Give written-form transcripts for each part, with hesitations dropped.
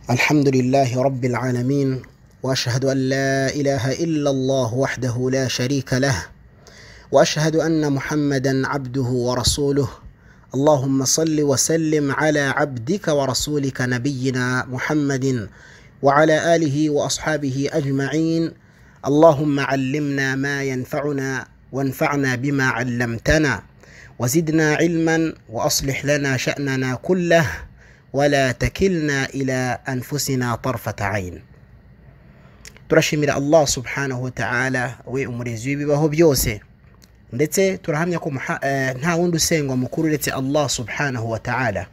الحمد لله رب العالمين، وأشهد أن لا إله إلا الله وحده لا شريك له، وأشهد أن محمدا عبده ورسوله. اللهم صل وسلم على عبدك ورسولك نبينا محمد وعلى آله وأصحابه أجمعين. اللهم علمنا ما ينفعنا وانفعنا بما علمتنا وزدنا علما وأصلح لنا شأننا كله ولا تكلنا إلى أنفسنا طرفة عين. turashimira Allah subhanahu wa ta'ala we umurezi w'ibibaho byose, ndetse turahamya ko nta wundi usengwa mukuru uretse Allah subhanahu wa ta'ala.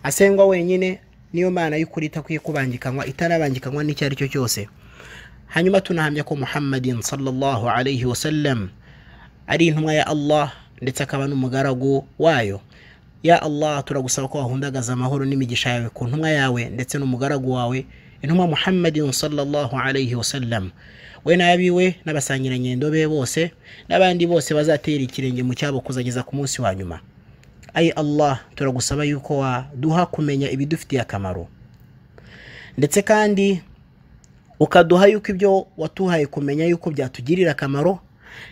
Asengwa wenyine, niyo mana y'ukuri itakwiye kubangikanwa, itanabangikanwa n'icyo ari cyo cyose. Hanyuma tunahamya ko Muhammadin sallallahu alayhi wa sallam ari intumwa ya Allah ndetse akaba n'umugaragu wayo. Ya Allah, turagusaba ko wahundagaza amahoro n'imigisha yawe ku ntumwa yawe ndetse n'umugaragu wawe intumwa Muhammadin sallallahu alayhi wa sallam, we n'abiwe n'abasangirangendo be bose n'abandi bose bazatera ikirenge mu cyabo kuzageza ku munsi wa nyuma. Ay Allah, turagusaba yuko waduha kumenya ibidufitiye akamaro, ndetse kandi ukaduha yuko ibyo watuhaye kumenya yuko byatugirira akamaro,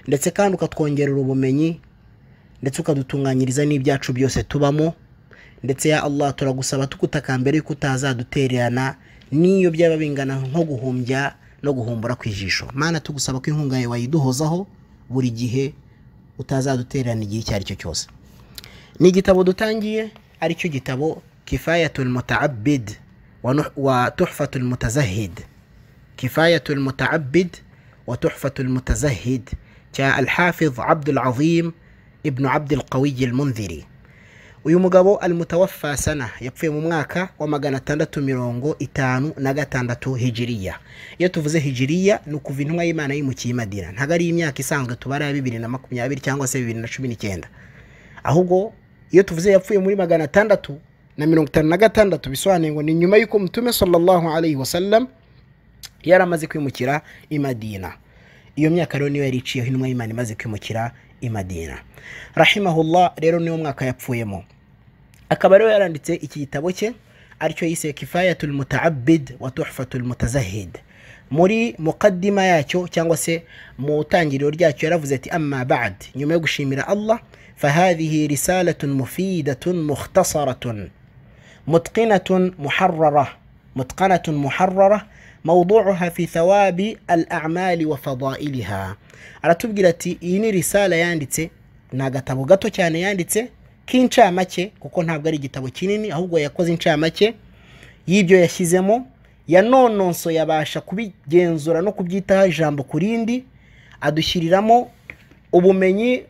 ndetse kandi ukatwongerera ubumenyi, ndetse ukadutunganyiriza n'ibyacu byose tubamo. Ndetse ya Allah, turagusaba tukutakambere yuko utazadutererana niyo byaba bingana nko guhumbya no guhumbura kwijisho. Mana, tugusaba ko inkunga yawe wayiduhozaho buri gihe, utazadutererana igihe icyo ari cyo cyose. Ni igitabo dutangiye, ari cyo gitabo Kifayatul Muta'abbid wa Tuhfatul Mutazahhid. Kifayatul Muta'abbid wa Tuhfatul Mutazahhid cya Al-Hafiz Abdul Azim ibn Abdul Qawi al-Mundhiri. Uyu mugabo al-mutawaffa sana yapfuye mu mwaka wa 656 hijiriya. Iyo tuvuze hijiriya ni ukuva intumwa y'Imana yimukiye Madina, ntago ari imyaka isanzwe tubara ya 2020 cyangwa se 2019. Ahubwo iyo tuvuze yapfuye muri 656 bisobanuye ngo ni nyuma y'uko Mtume sallallahu alayhi wa sallam yaramaze kwimukira i Madina. Iyo myaka rero niyo yariciyeho intumwa y'Imana imaze kwimukira i Madina. Rahimahullah, rero niyo mwaka yapfuyemo. Akaba rero yaranditse iki gitabo cye aricyo yise Kifayatul Muta'abbid wa Tuhfatul Mutazahhid. Muri muqaddima yacyo cyangwa se mu tangiriro ryacyo yaravuze ati: amma ba'd, nyuma yo gushimira Allah, fahadhihi risalatun mufidatun mukhtasaratun mutqinatun muharrara موضوعها في ثواب الأعمال وفضائلها. aratubwira ati iyi ni risala yanditse, na gatabo gato cyane yanditse k'incamake, kuko ntabwo ari igitabo kinini, ahubwo yakoze incamake y'ibyo yashyizemo, yanononso yabasha kubigenzura no kubyitaho ijambo kurindi, adushyiriramo ubumenyi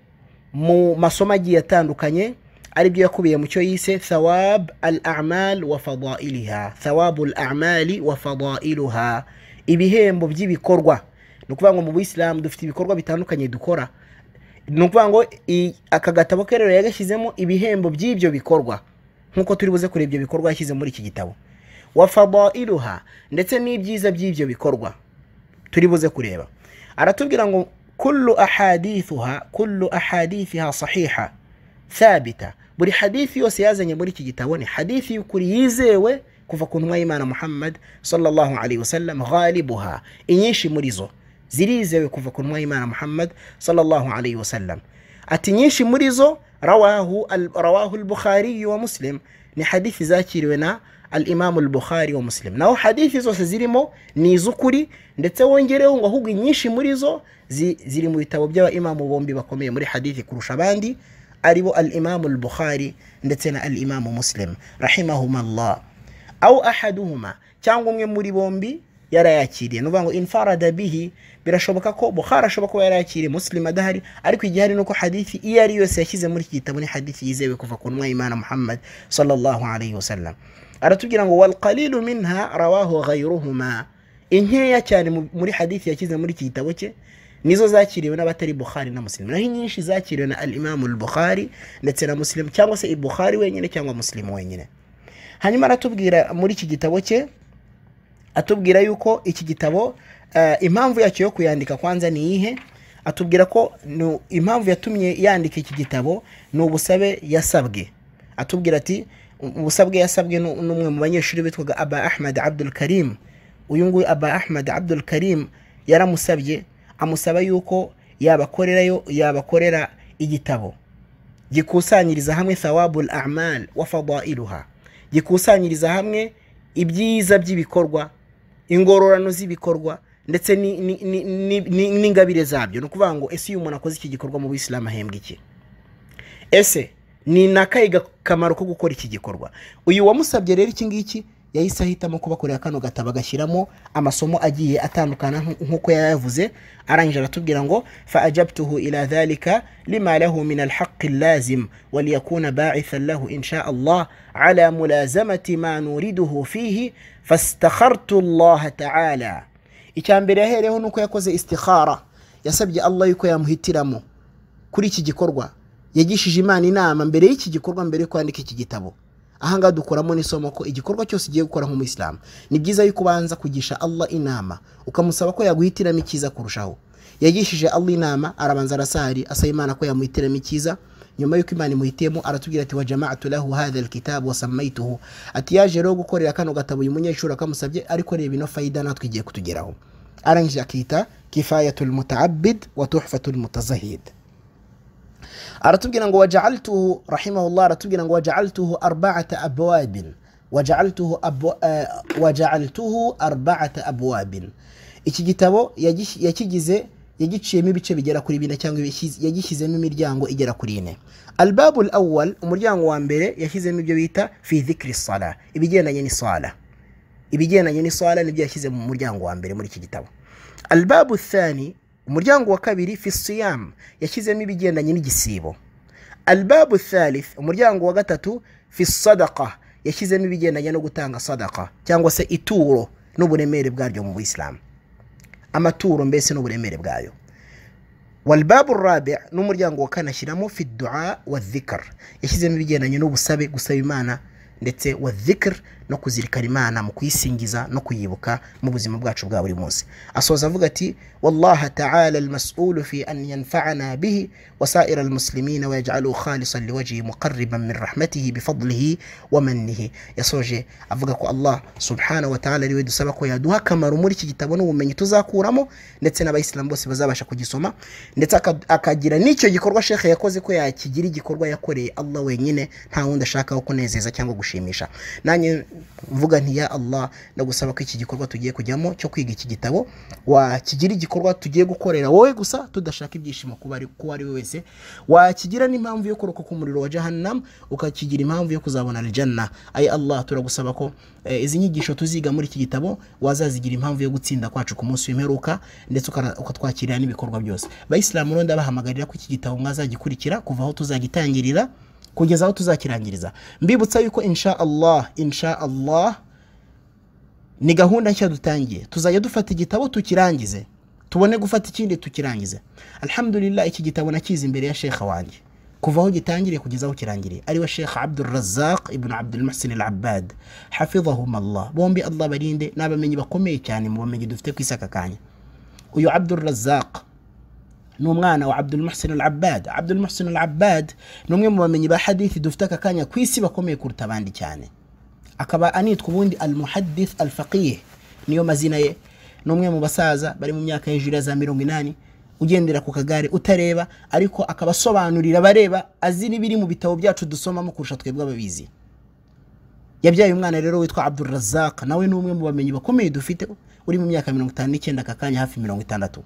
mu masomo agiye atandukanye, ari byo yakubiye mu cyo yise thawab al-a'mal wa fadailiha. Thawabul a'mali wa fadailuha, ibihembo by'ibikorwa. Nukuvuga ngo mu Islam dufite ibikorwa bitandukanye dukora. Nukuvuga ngo aka gatabo rero yagashyizemo ibihembo by'ibyo bikorwa, nkuko turi buze kuri ibyo bikorwa yashyize muri iki gitabo. Wa fadailuha, ndetse n'ibyiza by'ibyo bikorwa turi buze kureba. Aratubwira ngo kullu ahadithiha sahiha thabita. Buri hadithi yose yazanye muri iki gitabo ni hadithi y'ukuri yizewe kuva ku ntumwa y'Imana Muhammad sallallahu alayhi wa sallam. Ghalibuha, inyinshi muri zo zirizewe kuva ku ntumwa y'Imana Muhammad sallallahu alayhi wa sallam. Ati nyinshi muri zo rawahu al-Bukhari wa Muslim, ni hadithi zakiriwe na al-Imam al-Bukhari wa Muslim. Naho hadithi zose zirimo ni iz'ukuri, ndetse wongereho ngo ahubwo nyinshi muri zo ziri mu bitabo by'aba imamu bombi bakomeye muri hadithi kurusha abandi, aribo al-Imam al-Bukhari ndetse na al-Imam Muslim rahimahumallah. Au ahaduhuma, cyangwa umwe muri bombi yarayakiriye. Nuvuga ngo infarada bihi, birashoboka ko Bukhari ashobora kuba yarayakiriye, Muslim adahari, ariko igihari nuko hadithi iyo ari yose yashyize muri iki gitabo ni hadithi yizewe kuva ku ntumwa y'Imana Muhammad sallallahu alayhi wa sallam. Aratubwira ngo wal qalilu minha rawahu ghayruhuma, inkeya cyane muri hadithi yashyize muri iki gitabo cye nizo zakiriwe n'abatari Bukhari na Muslim, naho nyinshi zakiriwe na al-Imam al-Bukhari ndetse na Muslim, cyangwa se Bukhari wenyine cyangwa Muslim wenyine. Hanyuma aratubwira muri iki gitabo cye, atubwira yuko iki gitabo impamvu yacyo yo kuyandika kwanza ni ihe. Atubwira ko impamvu yatumye yandika iki gitabo ni ubusabe yasabwe. Atubwira ati ubusabwe yasabwe n'umwe mu banyeshuri bitwaga Aba Ahmad Abdul Karim. Uyu nguyu Aba Ahmad Abdul Karim yaramusabye, amusaba yuko yabakorera igitabo gikusanyiriza hamwe thawabul a'mal wa fadailuha, gikusanyiriza hamwe ibyiza by'ibikorwa, ingororano z'ibikorwa ndetse n'ingabire zabyo. No kuvuga ngo ese uyu muntu akoze iki gikorwa mu Islam ahembwa iki? Ese ni nakayiga kamaro ko gukora iki gikorwa? Uyu wamusabye rero iki ngiki yahise ahitamo kubakorera kano gatabo agashyiramo amasomo agiye atandukana nkuko yavuze. Arangije aratubwira ngo fa ajabtuhu ila dhalika lima lahu min alhaq allazim waliyakuna ba'ithan lahu insha Allah ala mulazamati ma nuriduhu fihi fastakhartu Allah ta'ala. Icyambere yahereho nuko yakoze istikhara, yasabye Allah yuko yamuhitiramo kuri iki gikorwa. Yagishije Imana inama mbere y'iki gikorwa, mbere yo kwandika iki gitabo. Ahanga dukoramo n'isomo ko igikorwa cyose ugiye gukora nk'Umuyisilamu ni byiza yuko ubanza kugisha Allah inama, ukamusaba ko yaguhitiramo ikiza kurushaho. Yagishije Allah inama, arabanza arasari asaba Imana ko yamuhitiramo ikiza. Nyuma yuko Imana imuhitiyemo aratubwira ati wa jama'tu lahu hadha alkitab wa sammaytuhu, ati yaje rero gukorera kano gatabo uyu munyeshuri akamusabye, ariko reba ino faida natwe igiye kutugeraho. Arangije akita kifayatul muta'abbid wa tuhfatul mutazahid. aratubwira ngo waja'altuhu rahimahullah, aratubwira ngo waja'altuhu arba'ata abwabin, waja'altuhu arba'ata abwabin. Iki gitabo yagiciyemo ibice bigera kuri 4 cyangwa yagishyizemo imiryango igera kuri 4. Albabul awwal, umuryango wa mbere yashyizemo ibyo bita fi dhikri salah, ibigendanye n'isala. Ibigendanye n'isala nibyo yashyize mu muryango wa mbere muri iki gitabo. Albabu thani, umuryango wa kabiri fi siyam, yashyizemo ibigendanye n'igisibo. Albabu thalith, umuryango wa gatatu fi sadaqa, yashyizemo ibigendanye no gutanga sadaqa cyangwa se ituro n'uburemere bwaryo mu Islam, amaturo mbese n'uburemere bwayo. Walbabu rabi', n'umuryango wa kane ashyiramo fi du'a wa dhikr, yashyizemo ibigendanye n'ubusabe, gusaba Imana ndetse wa dhikr no kuzirikana Imana mu kuyisingiza no kuyibuka mu buzima bwacu bwa buri munsi. Asoza avuga ati wallahi ta'ala almas'ul fi an yanfa'ana bihi wa sa'ira almuslimina wa yaj'aluhu khalisan liwajhi muqarriban min rahmatihi bifadlihi wa mannihi. Yasoje avuga ko Allah subhanahu wa ta'ala ariwe dusaba ko yaduha kamaro muri iki gitabo n'ubumenyi tuzakuramo, ndetse n'abayisilamu bose bazabasha kugisoma, ndetse akagira n'icyo gikorwa Sheikh yakoze ko yakigira igikorwa yakoreye Allah wenyine, nta wundi ashaka kunezeza cyangwa gushimisha. Nanye mvuga nti ya Allah, ndagusaba ko iki gikorwa tugiye kujyamo cyo kwiga iki gitabo wakigira igikorwa tugiye gukorera wowe gusa, tudashaka ibyishimo kuba ari we wese, wakigira n'impamvu yo kurokoka ku muriro wa jahannam, ukakigira impamvu yo kuzabona aljanna. Ay Allah, turagusaba ko izi nyigisho tuziga muri iki gitabo wazazigira impamvu yo gutsinda kwacu ku munsi w'imperuka, ndetse ukatwakirira n'ibikorwa byose. Bayisilamu ronda bahamagarira ko iki gitabo mwazagikurikira kuva aho tuzagitangirira kugeza aho tuzakirangiriza. Mbibutsa yuko insha Allah ni gahunda nshya dutangiye, tuzajya dufata igitabo tukirangize, tubone gufata ikindi tukirangize. Alhamdulillah, iki gitabo nakize imbere ya Sheikh wanjye kuva aho gitangiriye kugeza aho kirangiriye, ari wa Sheikh Abdul Razzaq ibn Abdul Muhsin al-Abbad hafizahum Allah. Bombi Allah barinde, n'abamenyi bakomeye cyane mu bamenyi dufite ku isaka kanya. Uyu Abdul Razzaq n'umwana wa Abdul Muhsin al-Abbad. Abdul Muhsin al-Abbad n'umwe mu bamenyi ba hadithi dufite aka kanya ku isi bakomeye kuruta abandi cyane, akaba anitwa ubundi al-muhaddith al-faqih, niyo mazina ye. N'umwe mu basaza bari mu myaka hejuru ya za 80, ugendera ku kagare utareba, ariko akabasobanurira bareba, azi n'ibiri mu bitabo byacu dusomamo kurusha twebwe ababizi. Yabyaye umwana rero witwa Abdul Razzaq, nawe n'umwe mu bamenyi bakomeye dufite, uri mu myaka 59 aka kanya hafi 60.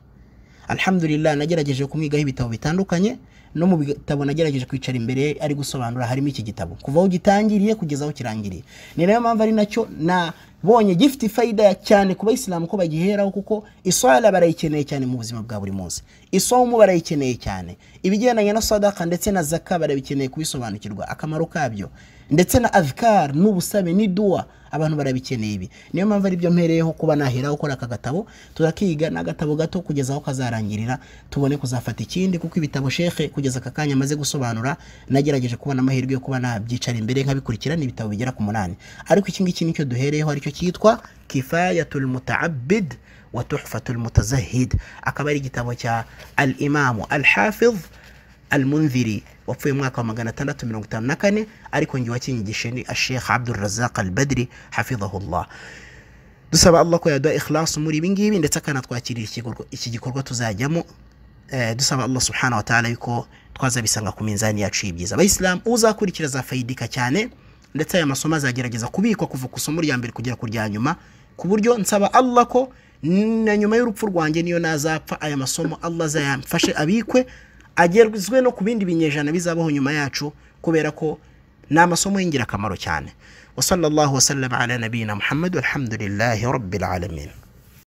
Alhamdulillah, nagerageje kumwigaho ibitabo bitandukanye, no mu bitabo nagerageje kwicara imbere ari gusobanura harimo iki gitabo kuva aho gitangiriye kugeza aho kirangiriye. Ni nayo mpamvu ari nacyo nabonye gifite faida cyane ku bayisilamu ko bagiheraho, kuko iswala barayikeneye cyane mu buzima bwa buri munsi, isomo barayikeneye cyane, ibigendanye na sadaka ndetse na zakka barabikeneye kubisobanukirwa akamaro kabyo, ndetse na adhkar n'ubusabe ni dua, abantu barabikeneye ibi. Niyo mpamvu ari byo mpereyeho kuba naheraho gukora aka gatabo, turakiga n'agatabo gato kugeza aho kazarangirira, tubone kuzafata ikindi, kuko ibitabo Sheikh kugeza aka kanya amaze gusobanura nagerageje kubona amahirwe yo kuba nabyicara imbere nkabikurikira. Ni ibitabo bigera ku 8, ariko iki ngiki nicyo duhereyeho, aricyo cyitwa Kifayatul Muta'abbid wa Tuhfatul Mutazahhid. Akaba ari igitabo cya al-Imam al-Hafiz al-Mundhiri wapfuye mu mwaka wa 654 ariko ngi wakinyigishe ni Sheikh Abdul Razzaq Al-Badri hafidhahullah. Dusaba Allah ko yaduha ikhlas muri ibingibi ndetse akanatwakirira iki gikorwa tuzajyamo. Dusaba Allah subhanahu wa ta'ala yuko twazabisanga ku minzani yacu y'ibyiza. Abayisilamu uzakurikira za faidika cyane, ndetse aya masomo azagerageza kubikwa kuva ku somo rya mbere kugera ku rya nyuma, ku buryo nsaba Allah ko na nyuma y'urupfu rwanjye niyo nazapfa aya masomo Allah azayamfashe abikwe agerwizwe no ku bindi binyejana bizabaho nyuma yacu, kubera ko ni amasomo y'ingirakamaro cyane. Wa sallallahu wa sallam ala nabiyina Muhammad walhamdulillahi rabbil alamin.